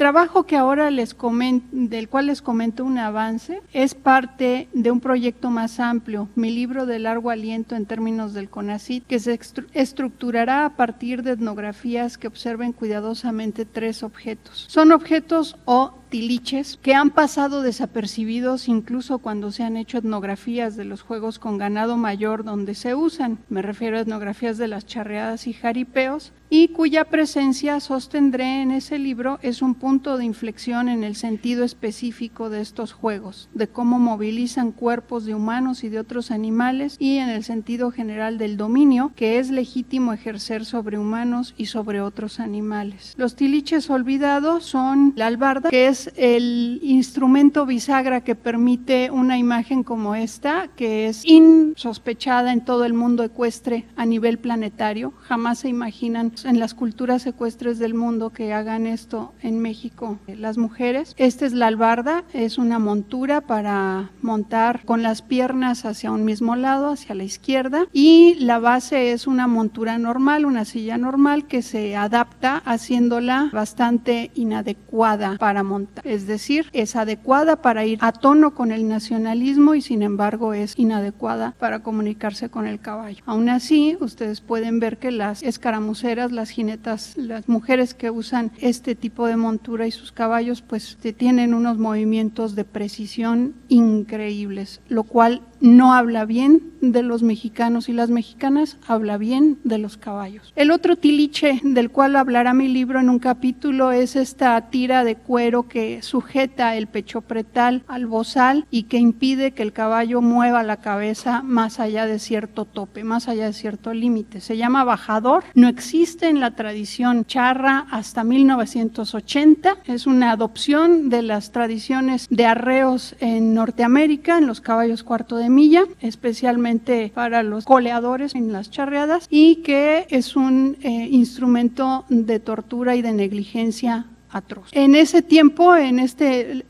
trabajo que ahora del cual les comento un avance es parte de un proyecto más amplio, mi libro de largo aliento en términos del CONACYT, que se estructurará a partir de etnografías que observen cuidadosamente 3 objetos. Son objetos o tiliches que han pasado desapercibidos incluso cuando se han hecho etnografías de los juegos con ganado mayor donde se usan. Me refiero a etnografías de las charreadas y jaripeos, y cuya presencia sostendré en ese libro es un punto de inflexión en el sentido específico de estos juegos, de cómo movilizan cuerpos de humanos y de otros animales, y en el sentido general del dominio que es legítimo ejercer sobre humanos y sobre otros animales. Los tiliches olvidados son la albarda, que es el instrumento bisagra que permite una imagen como esta, que es insospechada en todo el mundo ecuestre a nivel planetario. Jamás se imaginan en las culturas ecuestres del mundo que hagan esto en México las mujeres. Esta es la albarda, es una montura para montar con las piernas hacia un mismo lado, hacia la izquierda, y la base es una montura normal, una silla normal que se adapta haciéndola bastante inadecuada para montar. Es decir, es adecuada para ir a tono con el nacionalismo y sin embargo es inadecuada para comunicarse con el caballo. Aún así, ustedes pueden ver que las escaramuceras, las jinetas, las mujeres que usan este tipo de montura y sus caballos, pues tienen unos movimientos de precisión increíbles, lo cual no habla bien de los mexicanos y las mexicanas, habla bien de los caballos. El otro tiliche del cual hablará mi libro en un capítulo es esta tira de cuero que sujeta el pecho pretal al bozal y que impide que el caballo mueva la cabeza más allá de cierto tope, más allá de cierto límite. Se llama bajador, no existe en la tradición charra hasta 1980, es una adopción de las tradiciones de arreos en Norteamérica, en los caballos cuarto de milla, especialmente para los coleadores en las charreadas, y que es un instrumento de tortura y de negligencia atroz. En ese tiempo, este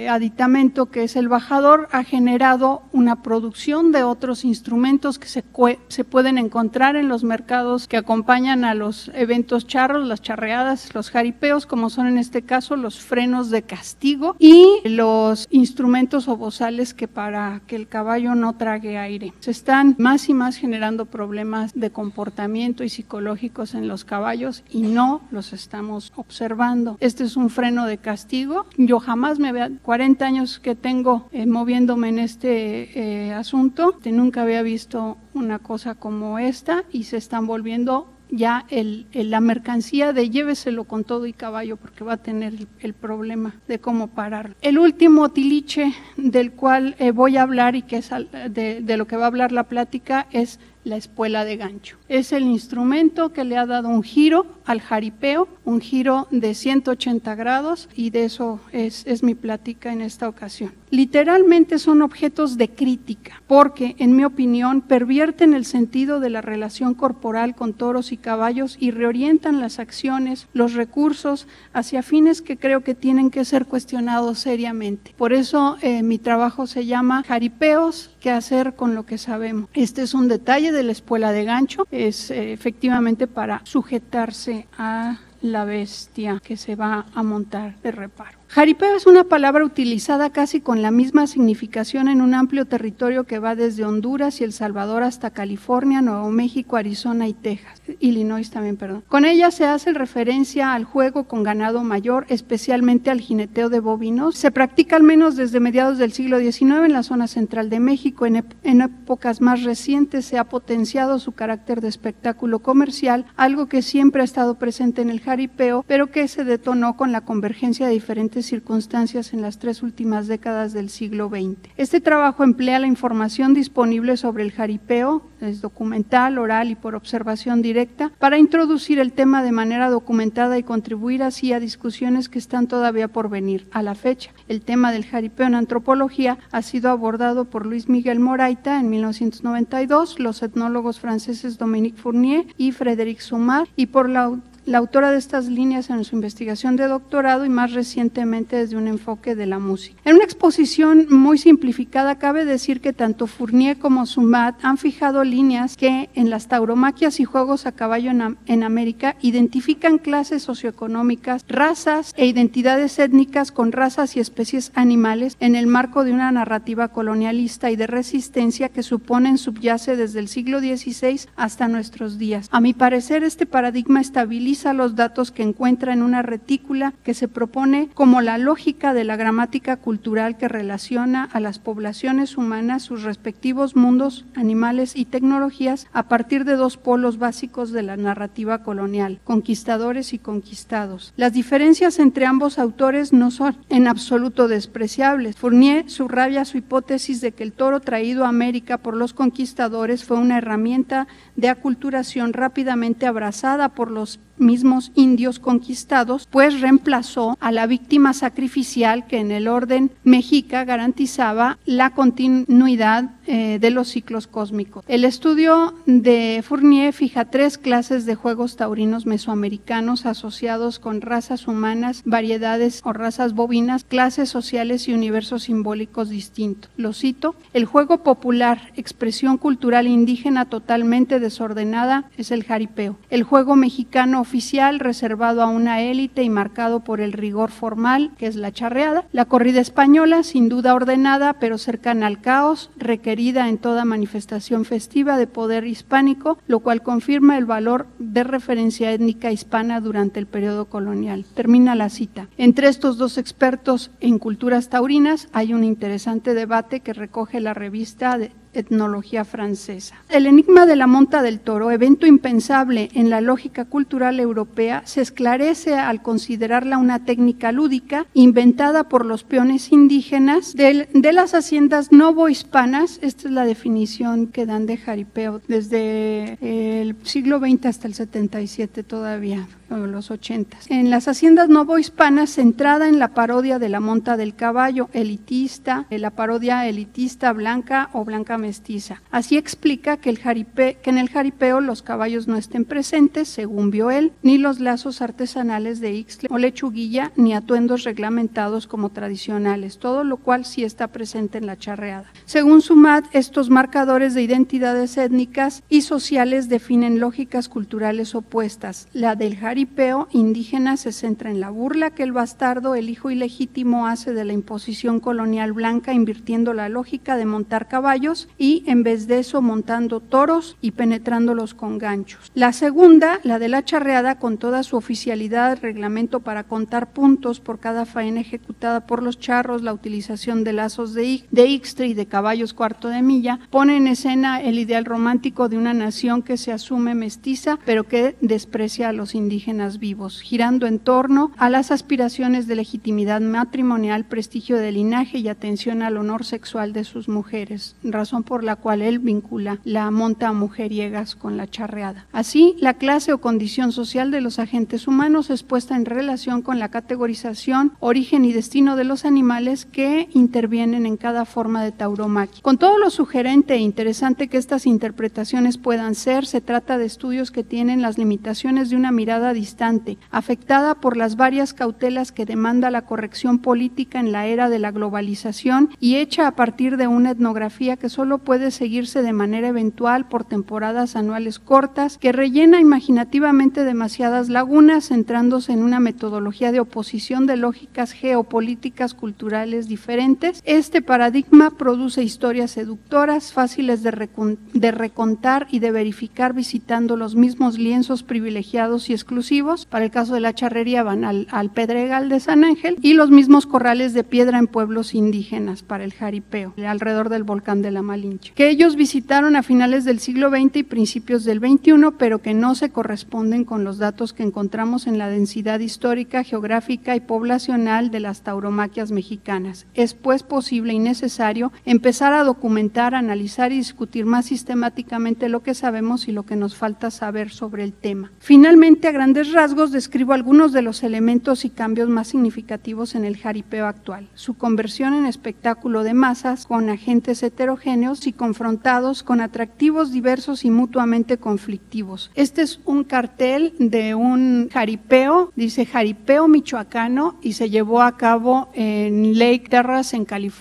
aditamento que es el bajador ha generado una producción de otros instrumentos que se pueden encontrar en los mercados que acompañan a los eventos charros, las charreadas, los jaripeos, como son en este caso los frenos de castigo y los instrumentos o bozales que para que el caballo no trague aire. Se están más y más generando problemas de comportamiento y psicológicos en los caballos y no los estamos observando. Este es un freno de castigo. Yo jamás 40 años que tengo moviéndome en este asunto, nunca había visto una cosa como esta y se están volviendo ya la mercancía de lléveselo con todo y caballo porque va a tener el problema de cómo pararlo. El último tiliche del cual voy a hablar y que es de lo que va a hablar la plática es la espuela de gancho. Es el instrumento que le ha dado un giro al jaripeo, un giro de 180 grados y de eso es mi plática en esta ocasión. Literalmente son objetos de crítica porque, en mi opinión, pervierten el sentido de la relación corporal con toros y caballos y reorientan las acciones, los recursos hacia fines que creo que tienen que ser cuestionados seriamente. Por eso mi trabajo se llama Jaripeos, ¿qué hacer con lo que sabemos? Este es un detalle de la espuela de gancho, es efectivamente para sujetarse a la bestia que se va a montar de reparo. Jaripeo es una palabra utilizada casi con la misma significación en un amplio territorio que va desde Honduras y El Salvador hasta California, Nuevo México, Arizona y Texas, Illinois también, perdón. Con ella se hace referencia al juego con ganado mayor, especialmente al jineteo de bovinos. Se practica al menos desde mediados del siglo XIX en la zona central de México. En épocas más recientes se ha potenciado su carácter de espectáculo comercial, algo que siempre ha estado presente en el jaripeo, pero que se detonó con la convergencia de diferentes circunstancias en las 3 últimas décadas del siglo XX. Este trabajo emplea la información disponible sobre el jaripeo, es documental, oral y por observación directa, para introducir el tema de manera documentada y contribuir así a discusiones que están todavía por venir. A la fecha, el tema del jaripeo en antropología ha sido abordado por Luis Miguel Moraita en 1992, los etnólogos franceses Dominique Fournier y Frédéric Soumart, y por la la autora de estas líneas en su investigación de doctorado y más recientemente desde un enfoque de la música. En una exposición muy simplificada cabe decir que tanto Fournier como Sumat han fijado líneas que en las tauromaquias y juegos a caballo en América identifican clases socioeconómicas, razas e identidades étnicas con razas y especies animales en el marco de una narrativa colonialista y de resistencia que suponen subyace desde el siglo XVI hasta nuestros días. A mi parecer, este paradigma estabiliza los datos que encuentra en una retícula que se propone como la lógica de la gramática cultural que relaciona a las poblaciones humanas, sus respectivos mundos, animales y tecnologías a partir de dos polos básicos de la narrativa colonial, conquistadores y conquistados. Las diferencias entre ambos autores no son en absoluto despreciables. Fournier subraya su hipótesis de que el toro traído a América por los conquistadores fue una herramienta de aculturación rápidamente abrazada por los mismos indios conquistados, pues reemplazó a la víctima sacrificial que en el orden mexica garantizaba la continuidad de los ciclos cósmicos. El estudio de Fournier fija 3 clases de juegos taurinos mesoamericanos asociados con razas humanas, variedades o razas bovinas, clases sociales y universos simbólicos distintos. Lo cito: el juego popular, expresión cultural indígena totalmente desordenada, es el jaripeo. El juego mexicano oficial, reservado a una élite y marcado por el rigor formal, que es la charreada. La corrida española, sin duda ordenada, pero cercana al caos, requerida en toda manifestación festiva de poder hispánico, lo cual confirma el valor de referencia étnica hispana durante el periodo colonial. Termina la cita. Entre estos dos expertos en culturas taurinas hay un interesante debate que recoge la revista de Etnología francesa. El enigma de la monta del toro, evento impensable en la lógica cultural europea, se esclarece al considerarla una técnica lúdica inventada por los peones indígenas de las haciendas novohispanas. Esta es la definición que dan de jaripeo desde el siglo XX hasta el 77 todavía, o los 80. En las haciendas novohispanas, centrada en la parodia de la monta del caballo elitista, la parodia elitista blanca o blanca mestiza. Así explica que en el jaripeo los caballos no estén presentes, según vio él, ni los lazos artesanales de ixtle o lechuguilla, ni atuendos reglamentados como tradicionales, todo lo cual sí está presente en la charreada. Según Sumat, estos marcadores de identidades étnicas y sociales definen lógicas culturales opuestas. La del jaripeo indígena se centra en la burla que el bastardo, el hijo ilegítimo, hace de la imposición colonial blanca, invirtiendo la lógica de montar caballos y en vez de eso montando toros y penetrándolos con ganchos. La segunda, la de la charreada, con toda su oficialidad, reglamento para contar puntos por cada faena ejecutada por los charros, la utilización de lazos de ixtre y de caballos cuarto de milla, pone en escena el ideal romántico de una nación que se asume mestiza pero que desprecia a los indígenas vivos, girando en torno a las aspiraciones de legitimidad matrimonial, prestigio de linaje y atención al honor sexual de sus mujeres, razón por la cual él vincula la monta a mujeriegas con la charreada. Así, la clase o condición social de los agentes humanos es puesta en relación con la categorización, origen y destino de los animales que intervienen en cada forma de tauromaquia. Con todo lo sugerente e interesante que estas interpretaciones puedan ser, se trata de estudios que tienen las limitaciones de una mirada distante, afectada por las varias cautelas que demanda la corrección política en la era de la globalización y hecha a partir de una etnografía que solo puede seguirse de manera eventual por temporadas anuales cortas, que rellena imaginativamente demasiadas lagunas, centrándose en una metodología de oposición de lógicas geopolíticas culturales diferentes. Este paradigma produce historias seductoras, fáciles de recontar y de verificar visitando los mismos lienzos privilegiados y exclusivos. Para el caso de la charrería van al Pedregal de San Ángel, y los mismos corrales de piedra en pueblos indígenas para el jaripeo, alrededor del volcán de la Malinche, que ellos visitaron a finales del siglo XX y principios del XXI, pero que no se corresponden con los datos que encontramos en la densidad histórica, geográfica y poblacional de las tauromaquias mexicanas. Es pues posible y necesario empezar a documentar, analizar y discutir más sistemáticamente lo que sabemos y lo que nos falta saber sobre el tema. Finalmente, a grandes rasgos, describo algunos de los elementos y cambios más significativos en el jaripeo actual. Su conversión en espectáculo de masas con agentes heterogéneos heterogéneos y confrontados con atractivos diversos y mutuamente conflictivos. Este es un cartel de un jaripeo, dice Jaripeo Michoacano, y se llevó a cabo en Lake Terrace,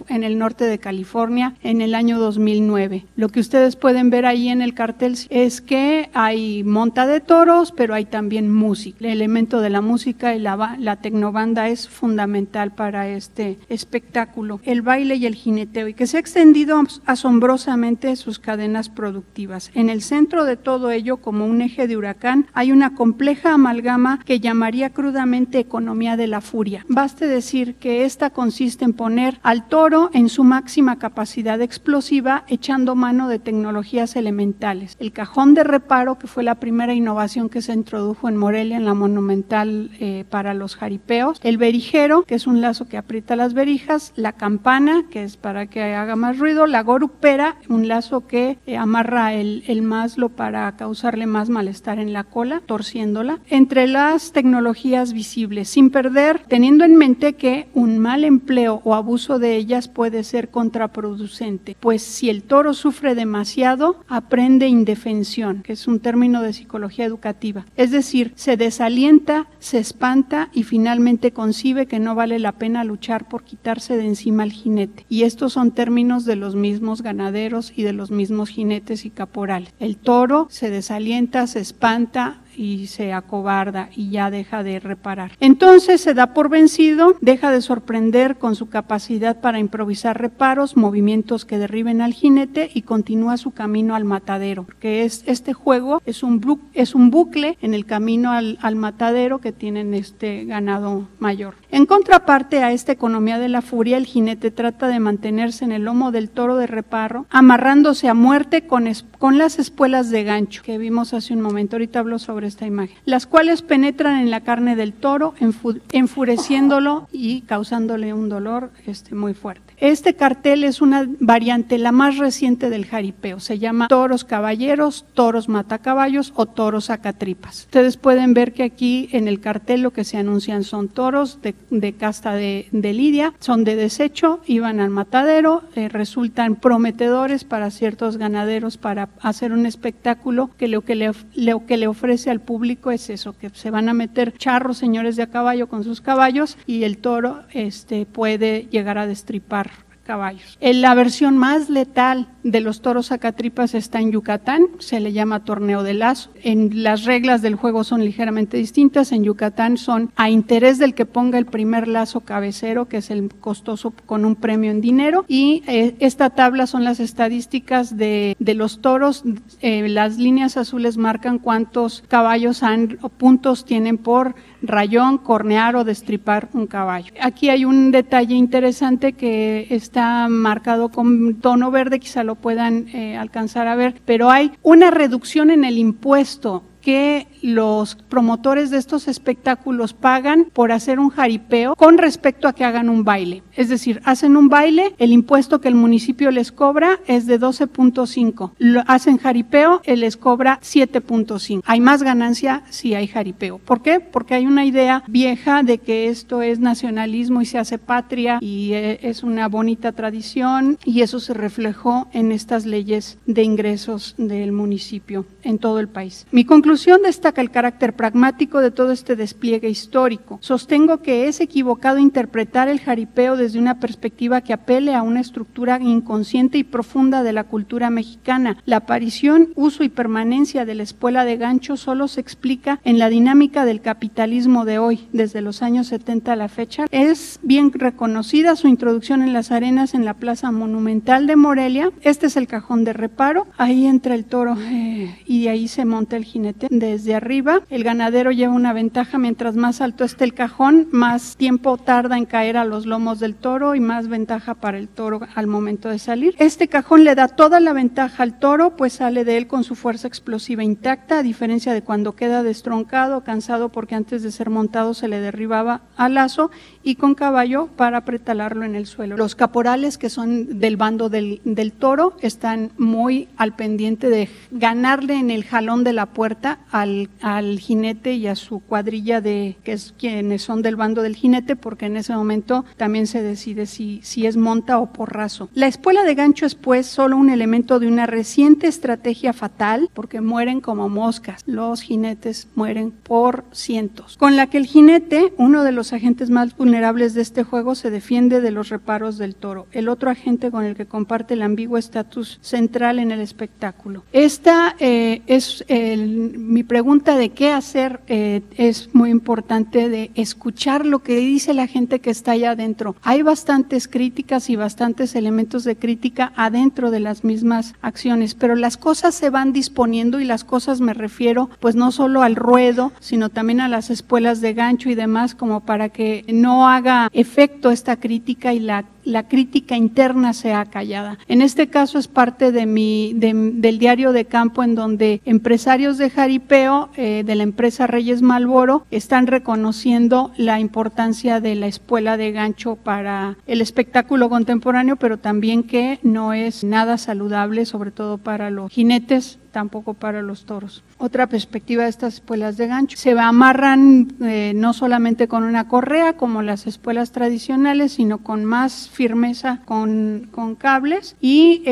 en el norte de California, en el año 2009. Lo que ustedes pueden ver ahí en el cartel es que hay monta de toros, pero hay también música. El elemento de la música y la tecnobanda es fundamental para este espectáculo. El baile y el jineteo, y que se ha extendido asombrosamente sus cadenas productivas. En el centro de todo ello, como un eje de huracán, hay una compleja amalgama que llamaría crudamente economía de la furia. Baste decir que esta consiste en poner al toro en su máxima capacidad explosiva, echando mano de tecnologías elementales. El cajón de reparo, que fue la primera innovación que se introdujo en Morelia, en la Monumental, para los jaripeos. El berijero, que es un lazo que aprieta las berijas. La campana, que es para que haga más ruido. La gorupera, un lazo que amarra el maslo para causarle más malestar en la cola, torciéndola. Entre las tecnologías visibles, sin perder, teniendo en mente que un mal empleo o abuso de ellas puede ser contraproducente, pues si el toro sufre demasiado, aprende indefensión, que es un término de psicología educativa. Es decir, se desalienta, se espanta y finalmente concibe que no vale la pena luchar por quitarse de encima al jinete. Y estos son términos de los mismos ganaderos y de los mismos jinetes y caporales. El toro se desalienta, se espanta y se acobarda y ya deja de reparar. Entonces se da por vencido, deja de sorprender con su capacidad para improvisar reparos, movimientos que derriben al jinete y continúa su camino al matadero, que este juego es un bucle en el camino al matadero que tienen este ganado mayor. En contraparte a esta economía de la furia, el jinete trata de mantenerse en el lomo del toro de reparo, amarrándose a muerte con las espuelas de gancho que vimos hace un momento. Ahorita hablo sobre esta imagen, las cuales penetran en la carne del toro, enfureciéndolo y causándole un dolor muy fuerte. Este cartel es una variante, la más reciente del jaripeo. Se llama toros caballeros, toros matacaballos o toros sacatripas. Ustedes pueden ver que aquí en el cartel lo que se anuncian son toros de casta de lidia, son de desecho, iban al matadero, resultan prometedores para ciertos ganaderos para hacer un espectáculo que lo que le ofrece al público es eso, que se van a meter charros señores de a caballo con sus caballos y el toro puede llegar a destripar caballos. La versión más letal de los toros sacatripas está en Yucatán, se le llama torneo de lazo. Las reglas del juego son ligeramente distintas. En Yucatán son a interés del que ponga el primer lazo cabecero, que es el costoso con un premio en dinero, y esta tabla son las estadísticas de los toros. Las líneas azules marcan cuántos caballos o puntos tienen por rayón, cornear o destripar un caballo. Aquí hay un detalle interesante que está marcado con tono verde, quizá lo puedan alcanzar a ver, pero hay una reducción en el impuesto que los promotores de estos espectáculos pagan por hacer un jaripeo con respecto a que hagan un baile. Es decir, hacen un baile, el impuesto que el municipio les cobra es de 12.5. Hacen jaripeo, él les cobra 7.5. Hay más ganancia si hay jaripeo. ¿Por qué? Porque hay una idea vieja de que esto es nacionalismo y se hace patria y es una bonita tradición, y eso se reflejó en estas leyes de ingresos del municipio en todo el país. Mi conclusión destaca el carácter pragmático de todo este despliegue histórico. Sostengo que es equivocado interpretar el jaripeo desde una perspectiva que apele a una estructura inconsciente y profunda de la cultura mexicana. La aparición, uso y permanencia de la espuela de gancho solo se explica en la dinámica del capitalismo de hoy, desde los años 70 a la fecha. Es bien reconocida su introducción en las arenas en la Plaza Monumental de Morelia. Este es el cajón de reparo, ahí entra el toro y de ahí se monta el jinete. Desde arriba, el ganadero lleva una ventaja: mientras más alto esté el cajón, más tiempo tarda en caer a los lomos del toro y más ventaja para el toro al momento de salir. Este cajón le da toda la ventaja al toro, pues sale de él con su fuerza explosiva intacta, a diferencia de cuando queda destroncado, cansado porque antes de ser montado se le derribaba al lazo y con caballo para apretalarlo en el suelo. Los caporales, que son del bando del toro, están muy al pendiente de ganarle en el jalón de la puerta al al jinete y a su cuadrilla que es quienes son del bando del jinete, porque en ese momento también se decide si es monta o porrazo. La espuela de gancho es pues solo un elemento de una reciente estrategia fatal, porque mueren como moscas, los jinetes mueren por cientos, con la que el jinete, uno de los agentes más vulnerables de este juego, se defiende de los reparos del toro, el otro agente con el que comparte el ambiguo estatus central en el espectáculo. Esta es mi pregunta de qué hacer, es muy importante de escuchar lo que dice la gente que está allá adentro. Hay bastantes críticas y bastantes elementos de crítica adentro de las mismas acciones, pero las cosas se van disponiendo, y las cosas me refiero pues no solo al ruedo, sino también a las espuelas de gancho y demás, como para que no haga efecto esta crítica y la crítica interna sea callada. En este caso es parte del diario de campo, en donde empresarios de jaripeo de la empresa Reyes Malboro están reconociendo la importancia de la espuela de gancho para el espectáculo contemporáneo, pero también que no es nada saludable, sobre todo para los jinetes, tampoco para los toros. Otra perspectiva de estas espuelas de gancho: se amarran no solamente con una correa como las espuelas tradicionales, sino con más firmeza con cables, y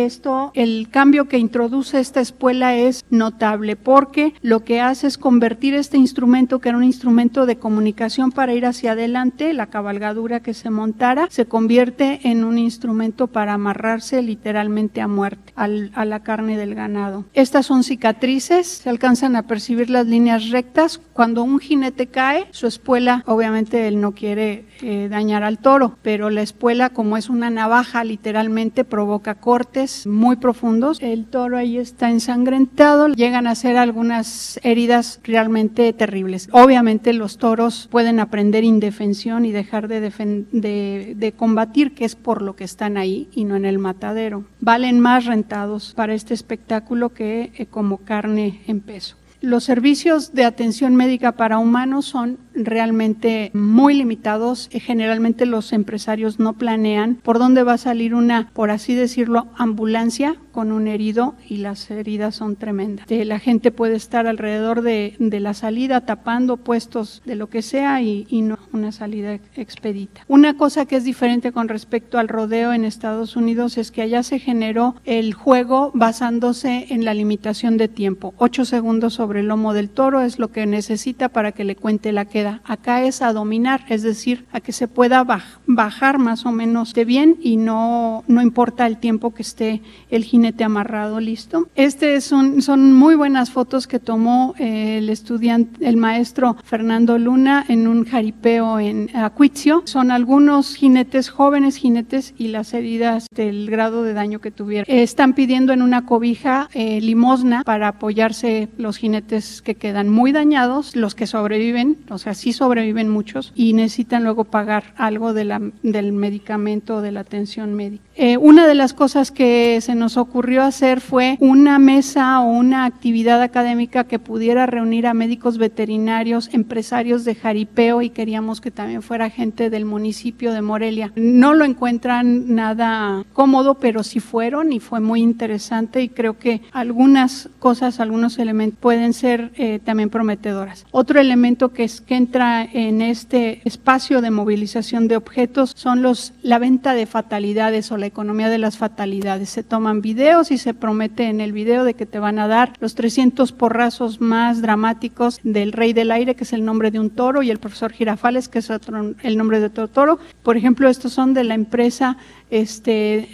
el cambio que introduce esta espuela es notable, porque lo que hace es convertir este instrumento, que era un instrumento de comunicación para ir hacia adelante, la cabalgadura que se montara, se convierte en un instrumento para amarrarse literalmente a muerte a la carne del ganado. Estas son cicatrices, se alcanzan a percibir las líneas rectas. Cuando un jinete cae, su espuela, obviamente él no quiere dañar al toro, pero la espuela, como es una navaja, literalmente provoca cortes muy profundos. El toro ahí está ensangrentado, llegan a ser algunas heridas realmente terribles. Obviamente los toros pueden aprender indefensión y dejar de combatir, que es por lo que están ahí y no en el matadero. Valen más rentados para este espectáculo que como carne en peso. Los servicios de atención médica para humanos son realmente muy limitados. Generalmente los empresarios no planean por dónde va a salir una, por así decirlo, ambulancia con un herido, y las heridas son tremendas. La gente puede estar alrededor de la salida tapando puestos de lo que sea y no una salida expedita. Una cosa que es diferente con respecto al rodeo en Estados Unidos es que allá se generó el juego basándose en la limitación de tiempo. 8 segundos sobre el lomo del toro es lo que necesita para que le cuente la queda. Acá es a dominar, es decir, a que se pueda bajar más o menos de bien, y no importa el tiempo que esté el jinete amarrado, listo. Son muy buenas fotos que tomó el maestro Fernando Luna en un jaripeo en Acuitzio. Son algunos jinetes, jóvenes jinetes, y las heridas del grado de daño que tuvieron. Están pidiendo en una cobija limosna para apoyarse los jinetes que quedan muy dañados, los que sobreviven, o sea, sí sobreviven muchos, y necesitan luego pagar algo del medicamento o de la atención médica. Una de las cosas que se nos ocurrió hacer fue una mesa o una actividad académica que pudiera reunir a médicos veterinarios, empresarios de jaripeo, y queríamos que también fuera gente del municipio de Morelia. No lo encuentran nada cómodo, pero sí fueron, y fue muy interesante, y creo que algunas cosas, algunos elementos pueden ser también prometedoras. Otro elemento que entra en este espacio de movilización de objetos son la venta de fatalidades o la economía de las fatalidades. Se toman videos y se promete en el video de que te van a dar los 300 porrazos más dramáticos del Rey del Aire, que es el nombre de un toro, y el profesor Girafales, que es el nombre de otro toro. Por ejemplo, estos son de la empresa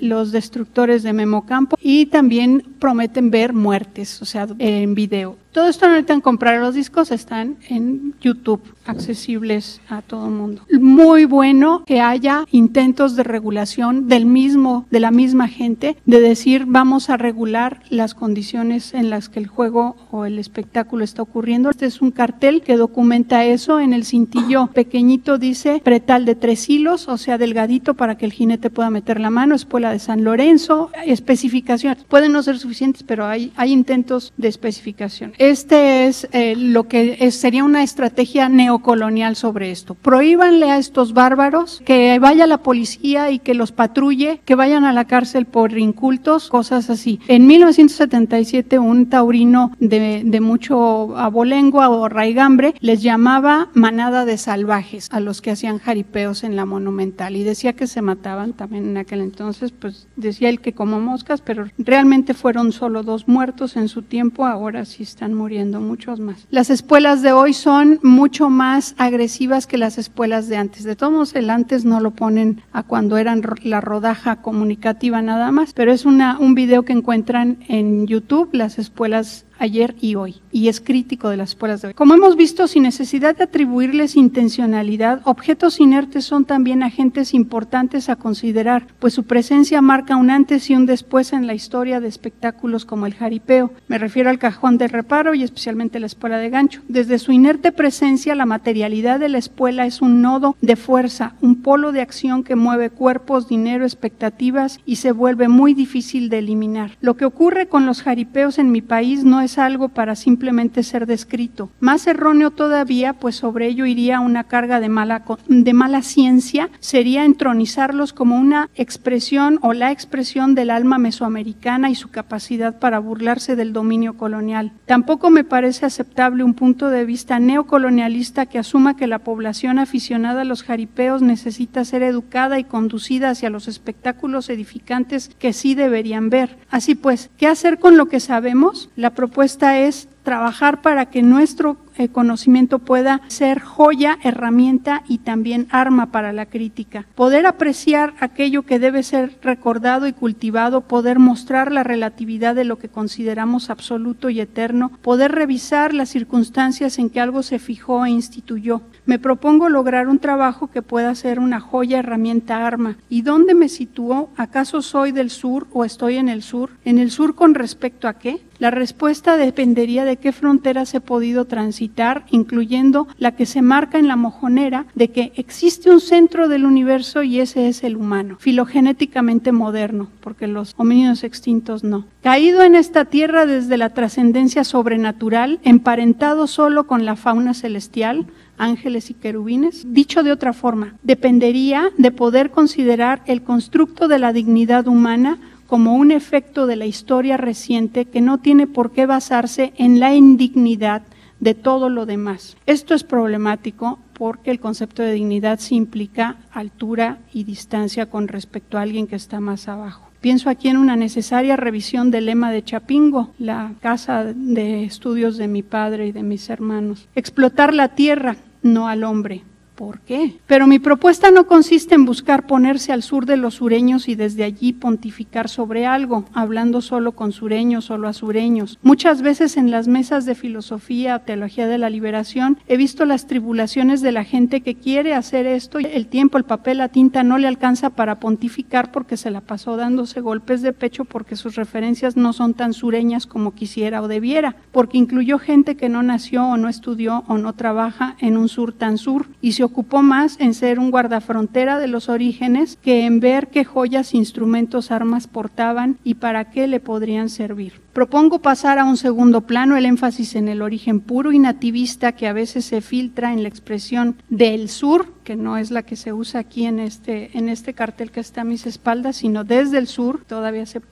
los destructores de Memocampo, y también prometen ver muertes, o sea, en video. Todo esto no necesitan comprar los discos, están en YouTube, accesibles a todo el mundo. Muy bueno que haya intentos de regulación de la misma gente, de decir vamos a regular las condiciones en las que el juego o el espectáculo está ocurriendo. Este es un cartel que documenta eso. En el cintillo pequeñito dice pretal de 3 hilos, o sea, delgadito para que el jinete pueda meter la mano, espuela de San Lorenzo, especificaciones. Pueden no ser suficientes suficientes, pero hay intentos de especificación. Este es lo que sería una estrategia neocolonial sobre esto. Prohíbanle a estos bárbaros que vaya la policía y que los patrulle, que vayan a la cárcel por incultos, cosas así. En 1977 un taurino de mucho abolengo o raigambre les llamaba manada de salvajes a los que hacían jaripeos en la Monumental y decía que se mataban también en aquel entonces, pues decía él que como moscas, pero realmente fueron solo 2 muertos en su tiempo, ahora sí están muriendo muchos más. Las espuelas de hoy son mucho más agresivas que las espuelas de antes. De todos modos, el antes no lo ponen a cuando eran la rodaja comunicativa nada más, pero es un video que encuentran en YouTube, las espuelas ayer y hoy, y es crítico de las espuelas de hoy. Como hemos visto, sin necesidad de atribuirles intencionalidad, objetos inertes son también agentes importantes a considerar, pues su presencia marca un antes y un después en la historia de espectáculos como el jaripeo. Me refiero al cajón del reparo y especialmente la espuela de gancho. Desde su inerte presencia, la materialidad de la espuela es un nodo de fuerza, un polo de acción que mueve cuerpos, dinero, expectativas y se vuelve muy difícil de eliminar. Lo que ocurre con los jaripeos en mi país no es algo para simplemente ser descrito. Más erróneo todavía, pues sobre ello iría una carga de mala ciencia, sería entronizarlos como una expresión o la expresión del alma mesoamericana y su capacidad para burlarse del dominio colonial. Tampoco me parece aceptable un punto de vista neocolonialista que asuma que la población aficionada a los jaripeos necesita ser educada y conducida hacia los espectáculos edificantes que sí deberían ver. Así pues, ¿qué hacer con lo que sabemos? La propuesta es trabajar para que nuestro conocimiento pueda ser joya, herramienta y también arma para la crítica. Poder apreciar aquello que debe ser recordado y cultivado, poder mostrar la relatividad de lo que consideramos absoluto y eterno, poder revisar las circunstancias en que algo se fijó e instituyó. Me propongo lograr un trabajo que pueda ser una joya, herramienta, arma. ¿Y dónde me sitúo? ¿Acaso soy del sur o estoy en el sur? ¿En el sur con respecto a qué? La respuesta dependería de qué fronteras he podido transitar, incluyendo la que se marca en la mojonera de que existe un centro del universo y ese es el humano, filogenéticamente moderno, porque los homínidos extintos no. Caído en esta tierra desde la trascendencia sobrenatural, emparentado solo con la fauna celestial, ángeles y querubines. Dicho de otra forma, dependería de poder considerar el constructo de la dignidad humana como un efecto de la historia reciente que no tiene por qué basarse en la indignidad de todo lo demás. Esto es problemático porque el concepto de dignidad sí implica altura y distancia con respecto a alguien que está más abajo. Pienso aquí en una necesaria revisión del lema de Chapingo, la casa de estudios de mi padre y de mis hermanos. Explotar la tierra, no al hombre. ¿Por qué? Pero mi propuesta no consiste en buscar ponerse al sur de los sureños y desde allí pontificar sobre algo, hablando solo con sureños, solo a sureños. Muchas veces en las mesas de filosofía o teología de la liberación he visto las tribulaciones de la gente que quiere hacer esto y el tiempo, el papel, la tinta no le alcanza para pontificar porque se la pasó dándose golpes de pecho porque sus referencias no son tan sureñas como quisiera o debiera, porque incluyó gente que no nació o no estudió o no trabaja en un sur tan sur y se ocupó más en ser un guardafrontera de los orígenes que en ver qué joyas, instrumentos, armas portaban y para qué le podrían servir. Propongo pasar a un segundo plano el énfasis en el origen puro y nativista que a veces se filtra en la expresión del sur, que no es la que se usa aquí en este cartel que está a mis espaldas, sino desde el sur,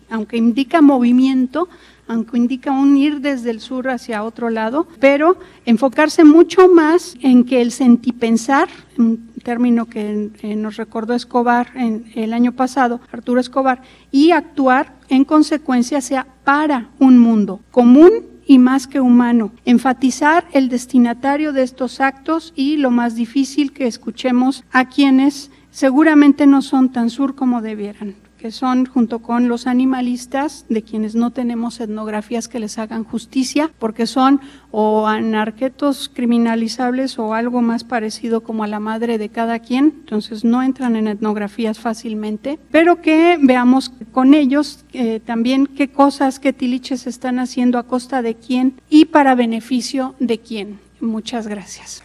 aunque indica movimiento, aunque indica un ir desde el sur hacia otro lado, pero enfocarse mucho más en que el sentipensar, un término que nos recordó Escobar el año pasado, Arturo Escobar, y actuar en consecuencia sea para un mundo común y más que humano, enfatizar el destinatario de estos actos y lo más difícil que escuchemos a quienes seguramente no son tan sur como debieran, que son junto con los animalistas, de quienes no tenemos etnografías que les hagan justicia, porque son o anarquetos criminalizables o algo más parecido como a la madre de cada quien, entonces no entran en etnografías fácilmente, pero que veamos con ellos también qué cosas, qué tiliches están haciendo a costa de quién y para beneficio de quién. Muchas gracias.